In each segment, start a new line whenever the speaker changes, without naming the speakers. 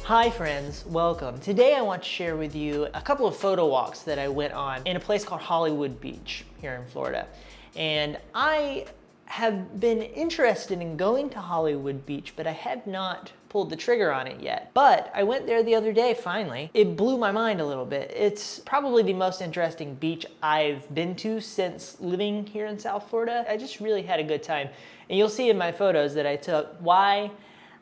Hi friends, welcome. Today I want to share with you a couple of photo walks that I went on in a place called Hollywood Beach here in Florida. And I have been interested in going to Hollywood Beach, but I had not pulled the trigger on it yet. But I went there the other day, finally. It blew my mind a little bit. It's probably the most interesting beach I've been to since living here in South Florida. I just really had a good time. And you'll see in my photos that I took why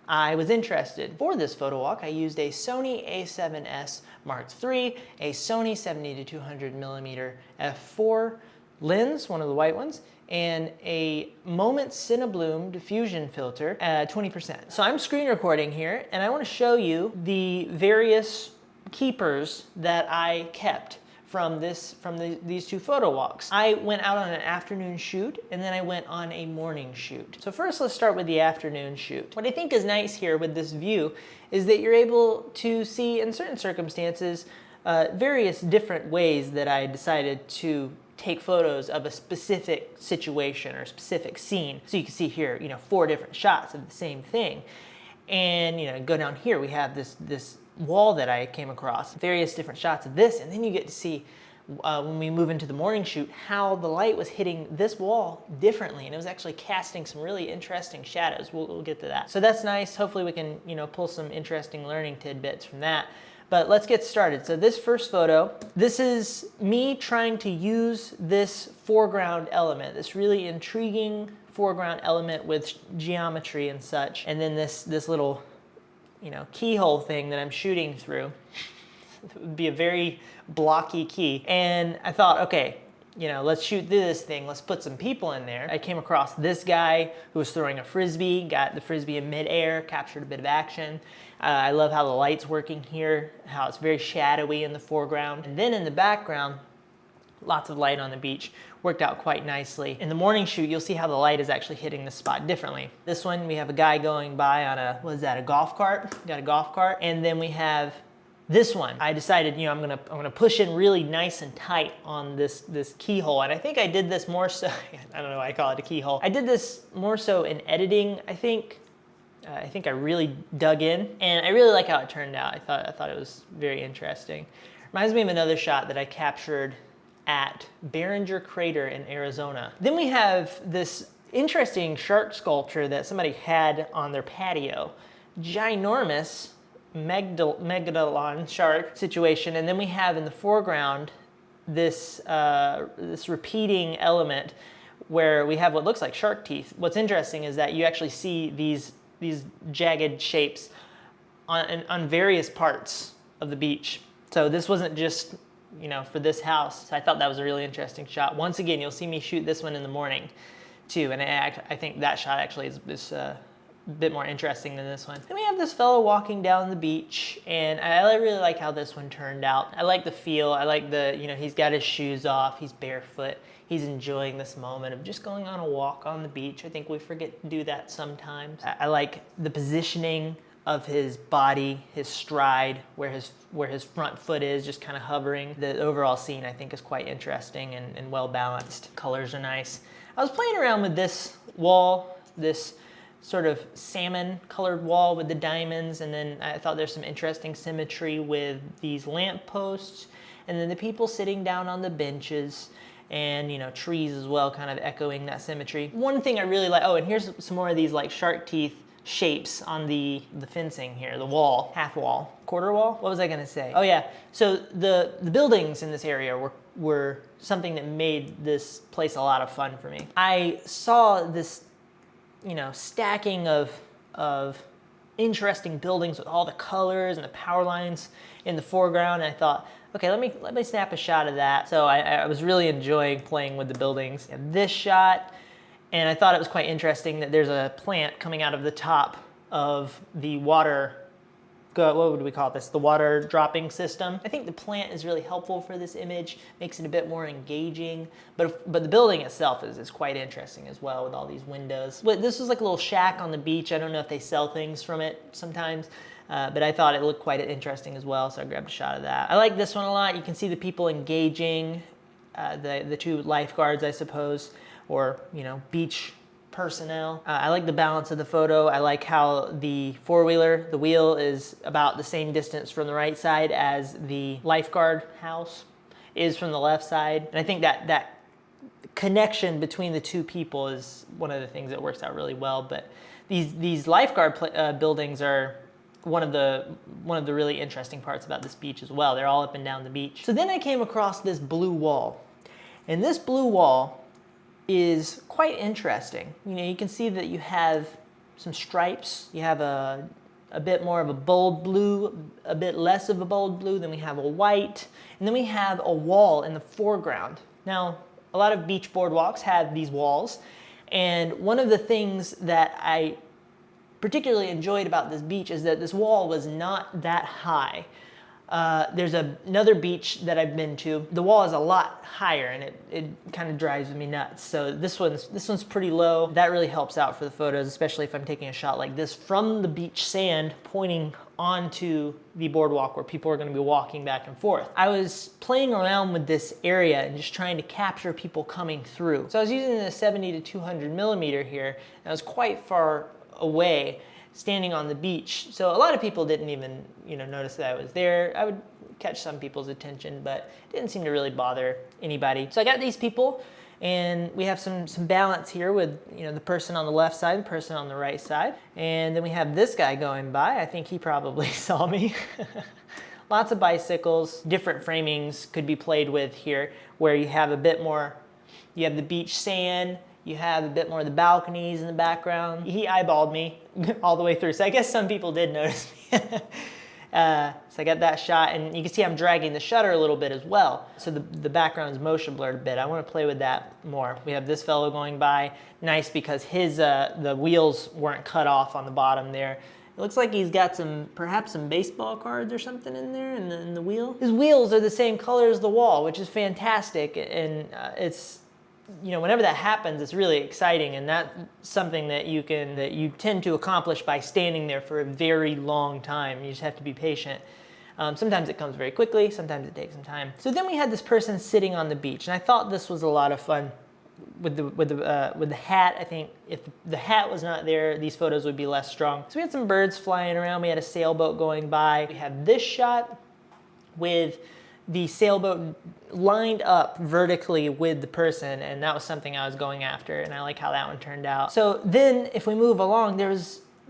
I was interested. For this photo walk, I used a Sony a7S Mark III, a Sony 70-200mm f4 lens, one of the white ones, and a Moment CineBloom diffusion filter at 20%. So I'm screen recording here, and I want to show you the various keepers that I kept from these two photo walks. I went out on an afternoon shoot, and then I went on a morning shoot. So first, let's start with the afternoon shoot. What I think is nice here with this view is that you're able to see, in certain circumstances, various different ways that I decided to take photos of a specific situation or specific scene. So you can see here, 4 different shots of the same thing. And go down here, we have this wall that I came across, various different shots of this, and then you get to see when we move into the morning shoot how the light was hitting this wall differently, and it was actually casting some really interesting shadows. We'll get to that. So that's nice. Hopefully we can pull some interesting learning tidbits from that. But let's get started. So this first photo, this is me trying to use this foreground element, this really intriguing foreground element with geometry and such, and then this little keyhole thing that I'm shooting through. It would be a very blocky key. And I thought, okay, let's shoot this thing. Let's put some people in there. I came across this guy who was throwing a Frisbee, got the Frisbee in midair, captured a bit of action. I love how the light's working here, how it's very shadowy in the foreground. And then in the background, lots of light on the beach. Worked out quite nicely. In the morning shoot, you'll see how the light is actually hitting the spot differently. This one, we have a guy going by on a golf cart? Got a golf cart. And then we have this one. I decided, I'm gonna push in really nice and tight on this keyhole. And I think I did this more so, I don't know why I call it a keyhole. I did this more so in editing, I think. I think I really dug in, and I really like how it turned out. I thought it was very interesting. Reminds me of another shot that I captured at Barringer Crater in Arizona. Then we have this interesting shark sculpture that somebody had on their patio. Ginormous megalodon shark situation. And then we have in the foreground this repeating element where we have what looks like shark teeth. What's interesting is that you actually see these jagged shapes on various parts of the beach. So this wasn't just for this house. So I thought that was a really interesting shot. Once again, you'll see me shoot this one in the morning too, and I think that shot actually is a bit more interesting than this one. Then we have this fellow walking down the beach, and I really like how this one turned out. I like the feel. I like he's got his shoes off, he's barefoot, he's enjoying this moment of just going on a walk on the beach. I think we forget to do that sometimes. I like the positioning of his body, his stride, where his front foot is just kind of hovering. The overall scene I think is quite interesting and well balanced. Colors are nice. I was playing around with this wall, this sort of salmon colored wall with the diamonds, and then I thought there's some interesting symmetry with these lamp posts, and then the people sitting down on the benches, and trees as well, kind of echoing that symmetry. One thing I really like, and here's some more of these like shark teeth shapes on the fencing here, the wall, half wall, quarter wall. What was I gonna say? Oh yeah, so the buildings in this area were something that made this place a lot of fun for me. I saw this, stacking of interesting buildings with all the colors and the power lines in the foreground, and I thought, okay, let me snap a shot of that. So I was really enjoying playing with the buildings. And this shot, and I thought it was quite interesting that there's a plant coming out of the top of the water, what would we call this? The water dropping system. I think the plant is really helpful for this image, makes it a bit more engaging, but the building itself is quite interesting as well with all these windows. But this was like a little shack on the beach. I don't know if they sell things from it sometimes, but I thought it looked quite interesting as well, so I grabbed a shot of that. I like this one a lot. You can see the people engaging, the two lifeguards, I suppose, or beach personnel. I like the balance of the photo. I like how the four-wheeler, the wheel is about the same distance from the right side as the lifeguard house is from the left side. And I think that connection between the two people is one of the things that works out really well. But these lifeguard buildings are one of the really interesting parts about this beach as well. They're all up and down the beach. So then I came across this blue wall. And this blue wall is quite interesting. You know, you can see that you have some stripes. You have a bit more of a bold blue, a bit less of a bold blue. Then we have a white, and then we have a wall in the foreground. Now, a lot of beach boardwalks have these walls, and one of the things that I particularly enjoyed about this beach is that this wall was not that high. There's another beach that I've been to. The wall is a lot higher, and it kind of drives me nuts. So this one's pretty low. That really helps out for the photos, especially if I'm taking a shot like this from the beach sand pointing onto the boardwalk where people are going to be walking back and forth. I was playing around with this area and just trying to capture people coming through. So I was using the 70 to 200 millimeter here, and I was quite far away, standing on the beach. So a lot of people didn't even, notice that I was there. I would catch some people's attention, but it didn't seem to really bother anybody. So I got these people, and we have some balance here with, the person on the left side, the person on the right side. And then we have this guy going by. I think he probably saw me. Lots of bicycles, different framings could be played with here, where you have a bit more, you have the beach sand, you have a bit more of the balconies in the background. He eyeballed me all the way through, so I guess some people did notice me. So I got that shot, and you can see I'm dragging the shutter a little bit as well. So the background is motion blurred a bit. I want to play with that more. We have this fellow going by. Nice, because his the wheels weren't cut off on the bottom there. It looks like he's got perhaps some baseball cards or something in there in the wheel. His wheels are the same color as the wall, which is fantastic, and it's, whenever that happens, it's really exciting, and that's something that you tend to accomplish by standing there for a very long time. You just have to be patient. Sometimes it comes very quickly, sometimes it takes some time. So then we had this person sitting on the beach, and I thought this was a lot of fun with the hat. I think if the hat was not there, these photos would be less strong. So we had some birds flying around. We had a sailboat going by. We have this shot with the sailboat lined up vertically with the person, and that was something I was going after, and I like how that one turned out. So then if we move along, there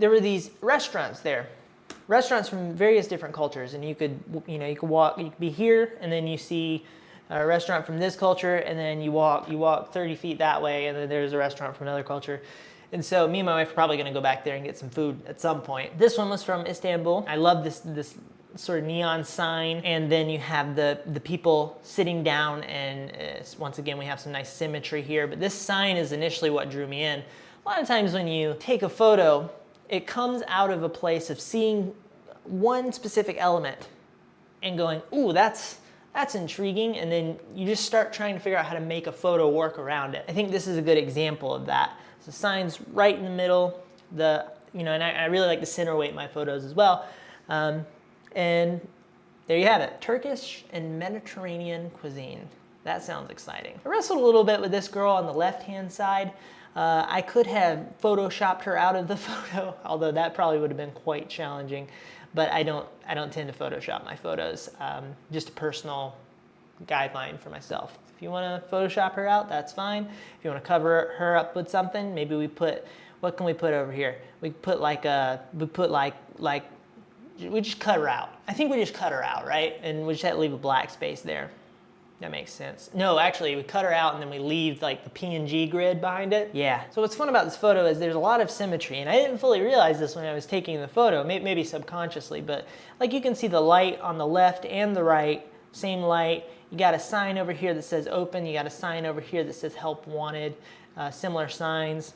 were these restaurants there. Restaurants from various different cultures, and you could walk, you could be here, and then you see a restaurant from this culture, and then you walk 30 feet that way, and then there's a restaurant from another culture. And so me and my wife are probably gonna go back there and get some food at some point. This one was from Istanbul. I love this sort of neon sign, and then you have the people sitting down, and once again we have some nice symmetry here, but this sign is initially what drew me in. A lot of times when you take a photo, it comes out of a place of seeing one specific element and going, ooh, that's intriguing, and then you just start trying to figure out how to make a photo work around it. I think this is a good example of that. So the sign's right in the middle, and I really like to center weight my photos as well. And there you have it, Turkish and Mediterranean cuisine. That sounds exciting. I wrestled a little bit with this girl on the left-hand side. I could have photoshopped her out of the photo, although that probably would have been quite challenging. But I don't tend to Photoshop my photos. Just a personal guideline for myself. If you want to Photoshop her out, that's fine. If you want to cover her up with something, maybe what can we put over here? We put we just cut her out. I think we just cut her out, right? And we just had to leave a black space there. That makes sense. No, actually, we cut her out and then we leave like the PNG grid behind it. Yeah. So what's fun about this photo is there's a lot of symmetry, and I didn't fully realize this when I was taking the photo, maybe subconsciously, but like you can see the light on the left and the right, same light. You got a sign over here that says open. You got a sign over here that says help wanted. Similar signs.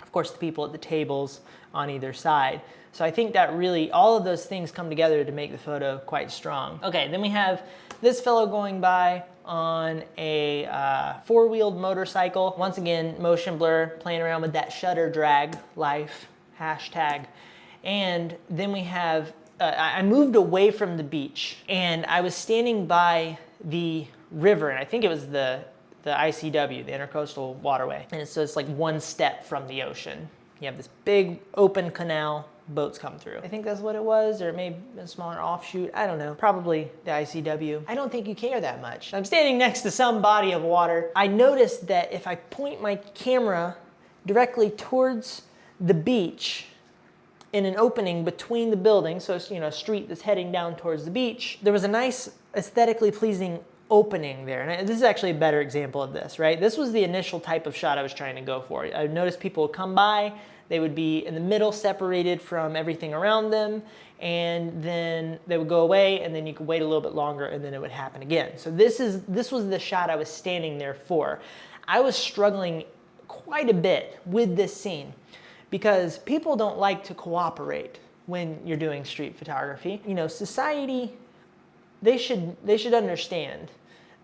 Of course, the people at the tables on either side. So I think that really, all of those things come together to make the photo quite strong. Okay, then we have this fellow going by on a four-wheeled motorcycle. Once again, motion blur, playing around with that shutter drag life, hashtag. And then we have, I moved away from the beach, and I was standing by the river, and I think it was the the ICW, the Intercoastal Waterway. And so it's like one step from the ocean. You have this big open canal, boats come through. I think that's what it was, or maybe a smaller offshoot. I don't know. Probably the ICW. I don't think you care that much. I'm standing next to some body of water. I noticed that if I point my camera directly towards the beach in an opening between the buildings, so it's, you know, a street that's heading down towards the beach, there was a nice aesthetically pleasing opening there. And this is actually a better example of this, right? This was the initial type of shot I was trying to go for. I noticed people would come by, they would be in the middle, separated from everything around them, and then they would go away, and then you could wait a little bit longer, and then it would happen again. So this was the shot I was standing there for. I was struggling quite a bit with this scene because people don't like to cooperate when you're doing street photography. You know, society, they should understand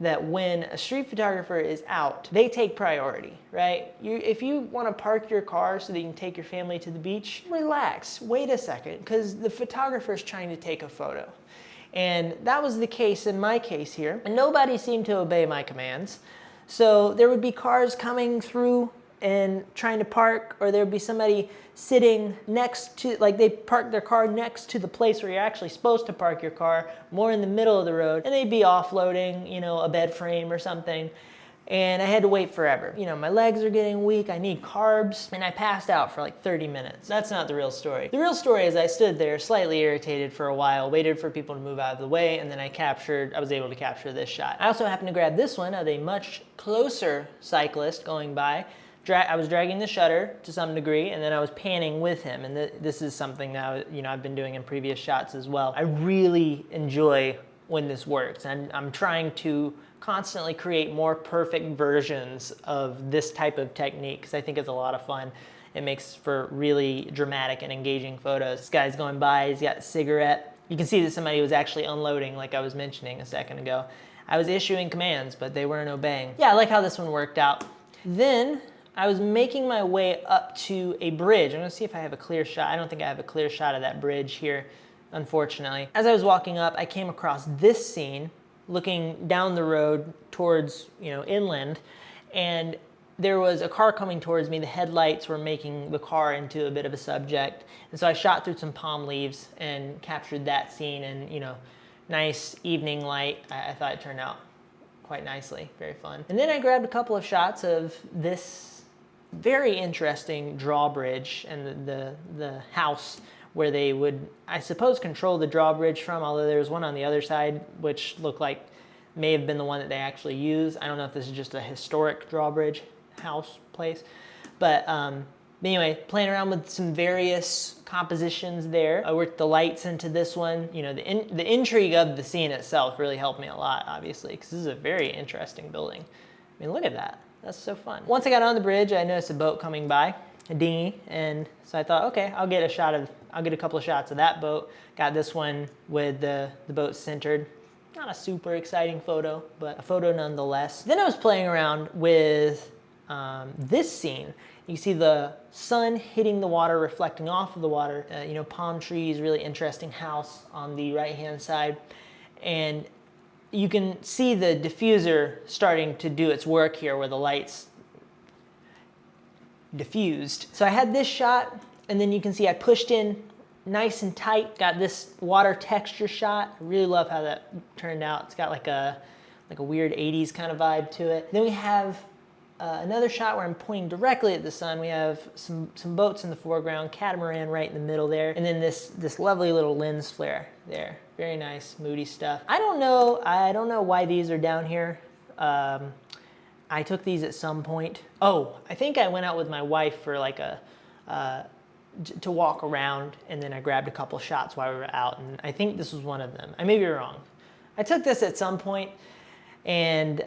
that when a street photographer is out, they take priority, right? If you want to park your car so that you can take your family to the beach, relax, wait a second, because the photographer is trying to take a photo. And that was the case in my case here, and nobody seemed to obey my commands. So there would be cars coming through and trying to park, or there would be somebody sitting next to, like they parked their car next to the place where you're actually supposed to park your car, more in the middle of the road, and they'd be offloading, you know, a bed frame or something. And I had to wait forever. You know, my legs are getting weak, I need carbs, and I passed out for like 30 minutes. That's not the real story. The real story is I stood there slightly irritated for a while, waited for people to move out of the way, and then I was able to capture this shot. I also happened to grab this one of a much closer cyclist going by. I was dragging the shutter to some degree, and then I was panning with him. And this is something that I've been doing in previous shots as well. I really enjoy when this works, and I'm trying to constantly create more perfect versions of this type of technique because I think it's a lot of fun. It makes for really dramatic and engaging photos. This guy's going by, he's got a cigarette. You can see that somebody was actually unloading, like I was mentioning a second ago. I was issuing commands, but they weren't obeying. Yeah, I like how this one worked out. Then I was making my way up to a bridge. I'm gonna see if I have a clear shot. I don't think I have a clear shot of that bridge here, unfortunately. As I was walking up, I came across this scene, looking down the road towards, you know, inland, and there was a car coming towards me. The headlights were making the car into a bit of a subject. And so I shot through some palm leaves and captured that scene, and, you know, nice evening light. I thought it turned out quite nicely, very fun. And then I grabbed a couple of shots of this very interesting drawbridge and the house where they would, I suppose, control the drawbridge from, although there was one on the other side which looked like may have been the one that they actually used. I don't know if this is just a historic drawbridge house place, but anyway, playing around with some various compositions there. I worked the lights into this one. You know, the intrigue of the scene itself really helped me a lot, obviously, because this is a very interesting building. I mean, look at that. That's so fun. Once I got on the bridge, I noticed a boat coming by, a dinghy, and so I thought, okay, I'll get a couple of shots of that boat. Got this one with the boat centered. Not a super exciting photo, but a photo nonetheless. Then I was playing around with this scene. You see the sun hitting the water, reflecting off of the water. You know, palm trees, really interesting house on the right-hand side. And you can see the diffuser starting to do its work here where the lights diffused. So I had this shot, and then you can see I pushed in nice and tight, got this water texture shot. I really love how that turned out. It's got like a weird 80s kind of vibe to it. Then we have another shot where I'm pointing directly at the sun. We have some boats in the foreground, catamaran right in the middle there, and then this lovely little lens flare there. Very nice, moody stuff. I don't know why these are down here. I took these at some point. Oh, I think I went out with my wife for like to walk around, and then I grabbed a couple shots while we were out, and I think this was one of them. I may be wrong. I took this at some point, and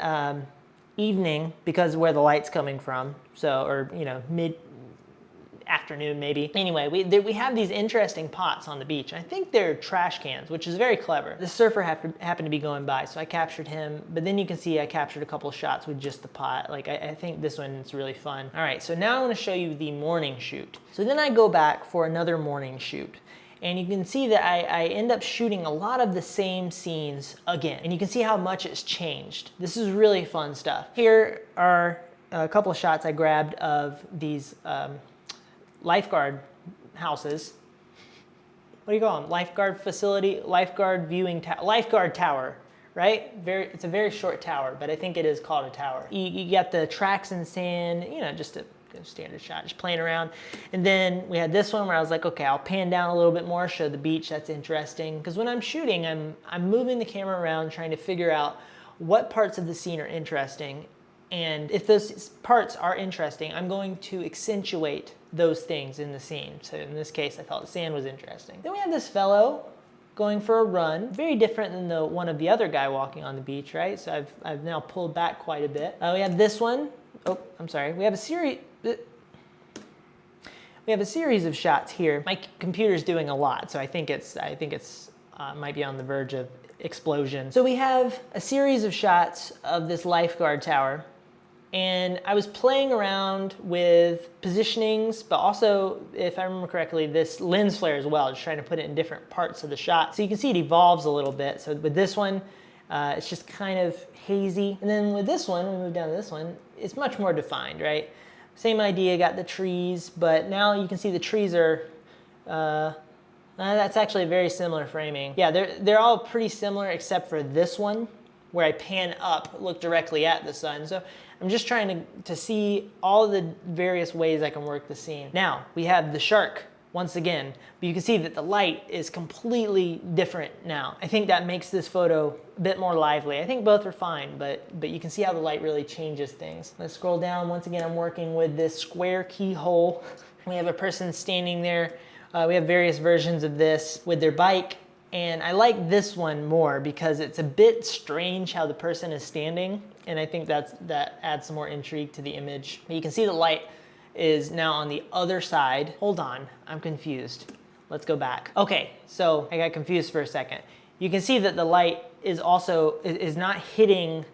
evening, because of where the light's coming from, so, or, you know, mid-afternoon maybe. Anyway, we have these interesting pots on the beach. I think they're trash cans, which is very clever. The surfer happened to be going by, so I captured him, but then you can see I captured a couple of shots with just the pot. Like, I think this one's really fun. All right, so now I want to show you the morning shoot. So then I go back for another morning shoot, And you can see that I end up shooting a lot of the same scenes again. And you can see how much it's changed. This is really fun stuff. Here are a couple of shots I grabbed of these lifeguard houses. What do you call them? Lifeguard facility, lifeguard viewing tower, lifeguard tower, right? It's a very short tower, but I think it is called a tower. You got the tracks in sand, you know, just a standard shot, just playing around. And then we had this one where I was like, okay, I'll pan down a little bit more, show the beach, that's interesting. Because when I'm shooting, I'm moving the camera around, trying to figure out what parts of the scene are interesting. And if those parts are interesting, I'm going to accentuate those things in the scene. So in this case, I thought the sand was interesting. Then we have this fellow going for a run. Very different than the one of the other guy walking on the beach, right? So I've now pulled back quite a bit. We have this one. Oh, I'm sorry. We have a series of shots here. My computer's doing a lot, so I think it's might be on the verge of explosion. So we have a series of shots of this lifeguard tower. And I was playing around with positionings, but also, if I remember correctly, this lens flare as well, just trying to put it in different parts of the shot. So you can see it evolves a little bit. So with this one, it's just kind of hazy. And then with this one, we move down to this one, it's much more defined, right? Same idea, got the trees, but now you can see the trees are, that's actually a very similar framing. Yeah, they're all pretty similar except for this one, where I pan up, look directly at the sun. So I'm just trying to see all the various ways I can work the scene. Now, we have the shark once again, but you can see that the light is completely different now. I think that makes this photo a bit more lively. I think both are fine, but you can see how the light really changes things. Let's scroll down. Once again, I'm working with this square keyhole. We have a person standing there. We have various versions of this with their bike. And I like this one more because it's a bit strange how the person is standing. And I think that adds some more intrigue to the image. You can see the light is now on the other side. Hold on, I'm confused. Let's go back. Okay, so I got confused for a second. You can see that the light is not hitting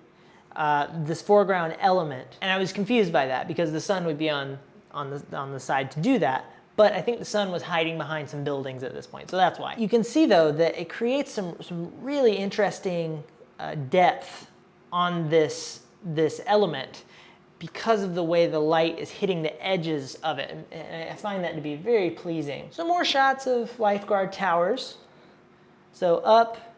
this foreground element. And I was confused by that because the sun would be on the side to do that. But I think the sun was hiding behind some buildings at this point, so that's why. You can see though that it creates some really interesting depth on this element because of the way the light is hitting the edges of it. And I find that to be very pleasing. Some more shots of lifeguard towers. So up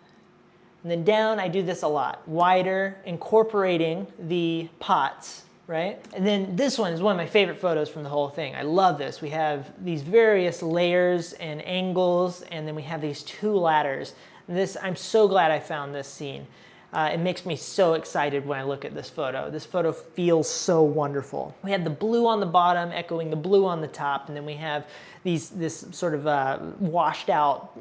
and then down, I do this a lot. Wider, incorporating the pots. Right? And then this one is one of my favorite photos from the whole thing. I love this. We have these various layers and angles, and then we have these two ladders. And I'm so glad I found this scene. It makes me so excited when I look at this photo. This photo feels so wonderful. We have the blue on the bottom echoing the blue on the top, and then we have this sort of washed out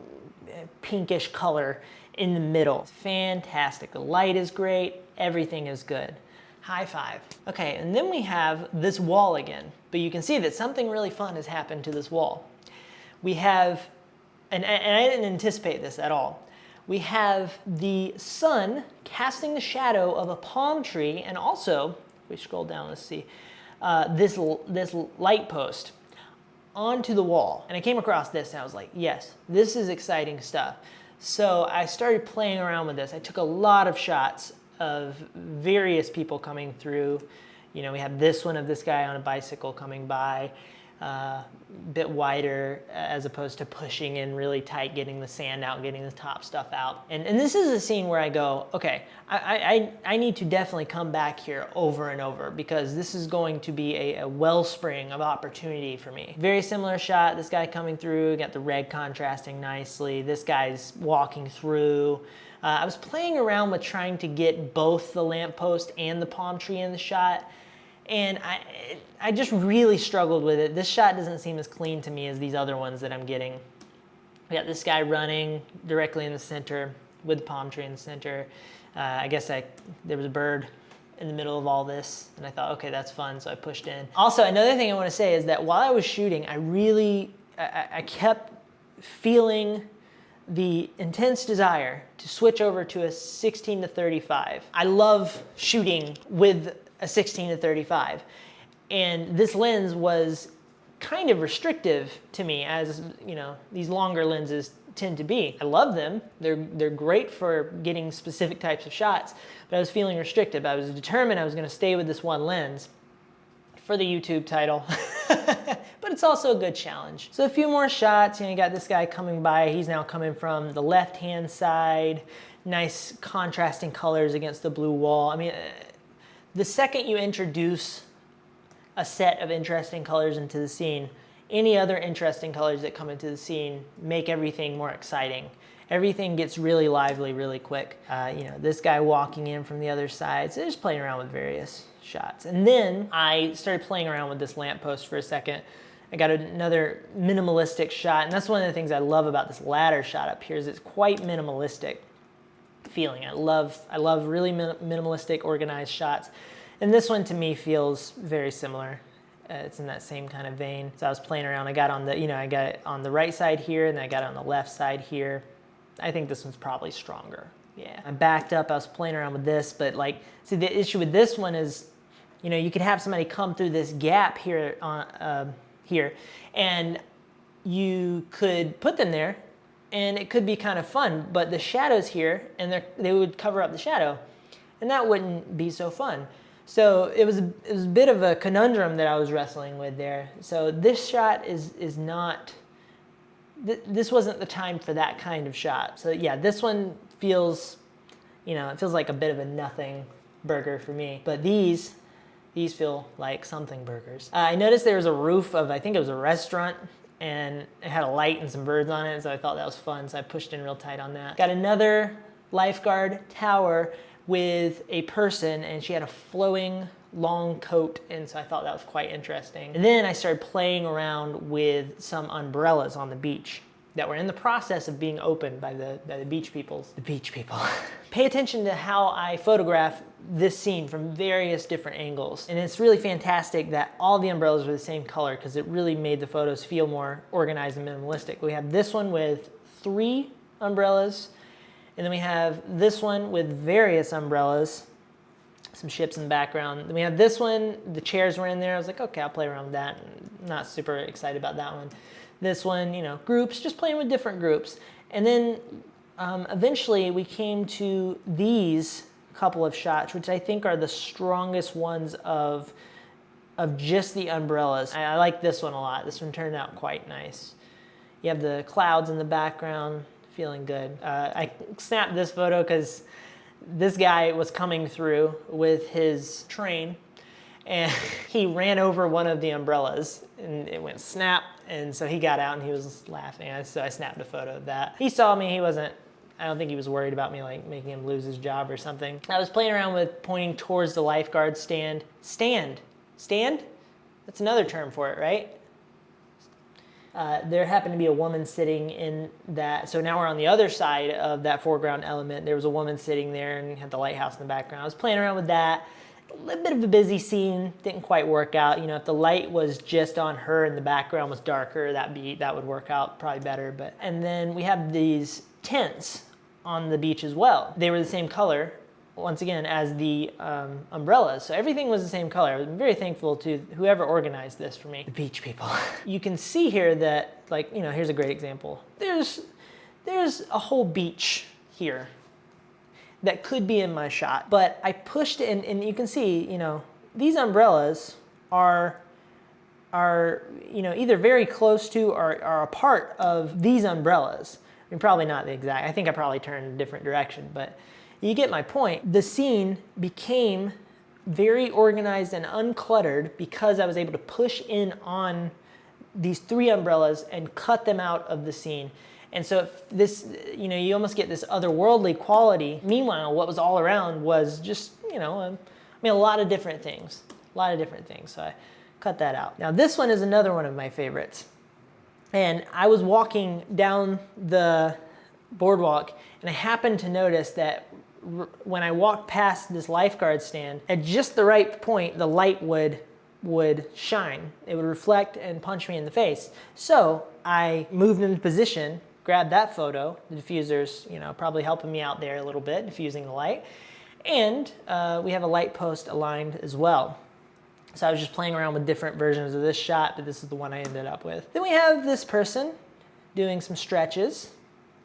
pinkish color in the middle. It's fantastic. The light is great. Everything is good. High five. Okay, and then we have this wall again, but you can see that something really fun has happened to this wall. We have, and I didn't anticipate this at all, we have the sun casting the shadow of a palm tree, and also, if we scroll down, let's see, this light post onto the wall. And I came across this and I was like, yes, this is exciting stuff. So I started playing around with this. I took a lot of shots of various people coming through. You know, we have this one of this guy on a bicycle coming by, a bit wider as opposed to pushing in really tight, getting the sand out, getting the top stuff out. And this is a scene where I go, okay, I need to definitely come back here over and over because this is going to be a wellspring of opportunity for me. Very similar shot, this guy coming through, got the red contrasting nicely. This guy's walking through. I was playing around with trying to get both the lamppost and the palm tree in the shot, and I just really struggled with it. This shot doesn't seem as clean to me as these other ones that I'm getting. We got this guy running directly in the center with the palm tree in the center. I guess there was a bird in the middle of all this, and I thought, okay, that's fun, so I pushed in. Also, another thing I want to say is that while I was shooting, I kept feeling the intense desire to switch over to a 16 to 35. I love shooting with a 16 to 35. And this lens was kind of restrictive to me, as you know, these longer lenses tend to be. I love them. They're great for getting specific types of shots, but I was feeling restricted. I was determined I was going to stay with this one lens for the YouTube title. But it's also a good challenge. So a few more shots. You know, you got this guy coming by. He's now coming from the left-hand side. Nice contrasting colors against the blue wall. I mean, the second you introduce a set of interesting colors into the scene, any other interesting colors that come into the scene make everything more exciting. Everything gets really lively really quick. You know, this guy walking in from the other side. So just playing around with various shots. And then I started playing around with this lamppost for a second. I got another minimalistic shot, and that's one of the things I love about this ladder shot up here is it's quite minimalistic feeling. I love really minimalistic, organized shots. And this one to me feels very similar. It's in that same kind of vein. So I was playing around. I got on the, you know, I got it on the right side here, and then I got it on the left side here. I think this one's probably stronger. Yeah. I backed up. I was playing around with this, but like, see, the issue with this one is, you know, you could have somebody come through this gap here on here, and you could put them there, and it could be kind of fun. But the shadow's here, and they would cover up the shadow, and that wouldn't be so fun. So it was a bit of a conundrum that I was wrestling with there. So this shot is not, this wasn't the time for that kind of shot. So yeah, this one feels, you know, it feels like a bit of a nothing burger for me. But these feel like something burgers. I noticed there was a roof of, I think it was a restaurant, and it had a light and some birds on it, so I thought that was fun, so I pushed in real tight on that. Got another lifeguard tower with a person, and she had a flowing long coat, and so I thought that was quite interesting. And then I started playing around with some umbrellas on the beach that were in the process of being opened by the beach people. The beach people. Pay attention to how I photograph this scene from various different angles. And it's really fantastic that all the umbrellas were the same color, because it really made the photos feel more organized and minimalistic. We have this one with 3 umbrellas, and then we have this one with various umbrellas, some ships in the background. Then we have this one, the chairs were in there. I was like, okay, I'll play around with that. Not super excited about that one. This one, you know, groups, just playing with different groups. And then eventually we came to these couple of shots, which I think are the strongest ones of just the umbrellas. I like this one a lot. This one turned out quite nice. You have the clouds in the background, feeling good. I snapped this photo because this guy was coming through with his train, and he ran over one of the umbrellas, and it went snap, and so he got out and he was laughing, so I snapped a photo of that. He saw me. He wasn't, I don't think he was worried about me like making him lose his job or something. I was playing around with pointing towards the lifeguard stand. Stand? That's another term for it, right? There happened to be a woman sitting in that, so now we're on the other side of that foreground element. There was a woman sitting there and had the lighthouse in the background. I was playing around with that. A little bit of a busy scene, didn't quite work out. You know, if the light was just on her and the background was darker, that would work out probably better. But and then we have these tents on the beach as well. They were the same color, once again, as the umbrellas. So everything was the same color. I'm very thankful to whoever organized this for me. The beach people. You can see here that, like, you know, here's a great example. There's a whole beach here that could be in my shot, but I pushed it, and you can see, you know, these umbrellas are you know, either very close to or are a part of these umbrellas. I mean, probably not the exact, I think I probably turned in a different direction, but you get my point. The scene became very organized and uncluttered because I was able to push in on these 3 umbrellas and cut them out of the scene. And so this, you know, you almost get this otherworldly quality. Meanwhile, what was all around was just, you know, I mean, a lot of different things. So I cut that out. Now this one is another one of my favorites. And I was walking down the boardwalk, and I happened to notice that when I walked past this lifeguard stand, at just the right point, the light would shine. It would reflect and punch me in the face. So I moved into position, grabbed that photo. The diffuser's, you know, probably helping me out there a little bit, diffusing the light. And we have a light post aligned as well. So I was just playing around with different versions of this shot, but this is the one I ended up with. Then we have this person doing some stretches.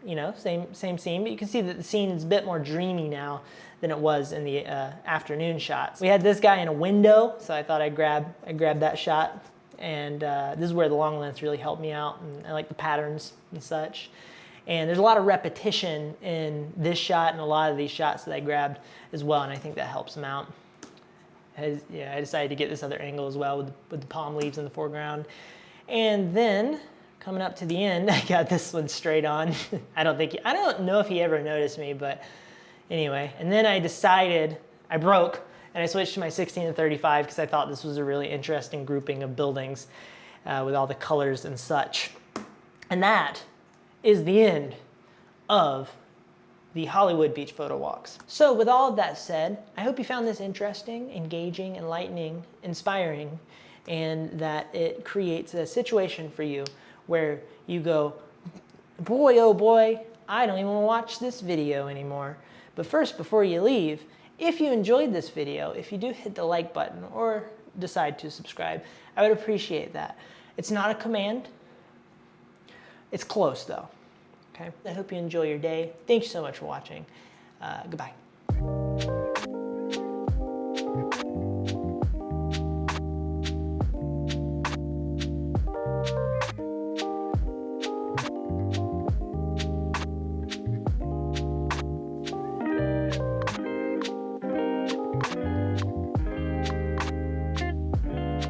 You know, same scene, but you can see that the scene is a bit more dreamy now than it was in the afternoon shots. We had this guy in a window, so I thought I'd grab that shot. And this is where the long lens really helped me out, and I like the patterns and such. And there's a lot of repetition in this shot and a lot of these shots that I grabbed as well, and I think that helps them out. I decided to get this other angle as well with the palm leaves in the foreground. And then, coming up to the end, I got this one straight on. I don't know if he ever noticed me, but anyway. And then I decided, I broke, and I switched to my 16 to 35 because I thought this was a really interesting grouping of buildings with all the colors and such. And that is the end of the Hollywood Beach photo walks. So with all of that said, I hope you found this interesting, engaging, enlightening, inspiring, and that it creates a situation for you where you go, boy, oh boy, I don't even want to watch this video anymore. But first, before you leave, if you enjoyed this video, if you do hit the like button or decide to subscribe, I would appreciate that. It's not a command. It's close though. Okay? I hope you enjoy your day. Thank you so much for watching. Goodbye.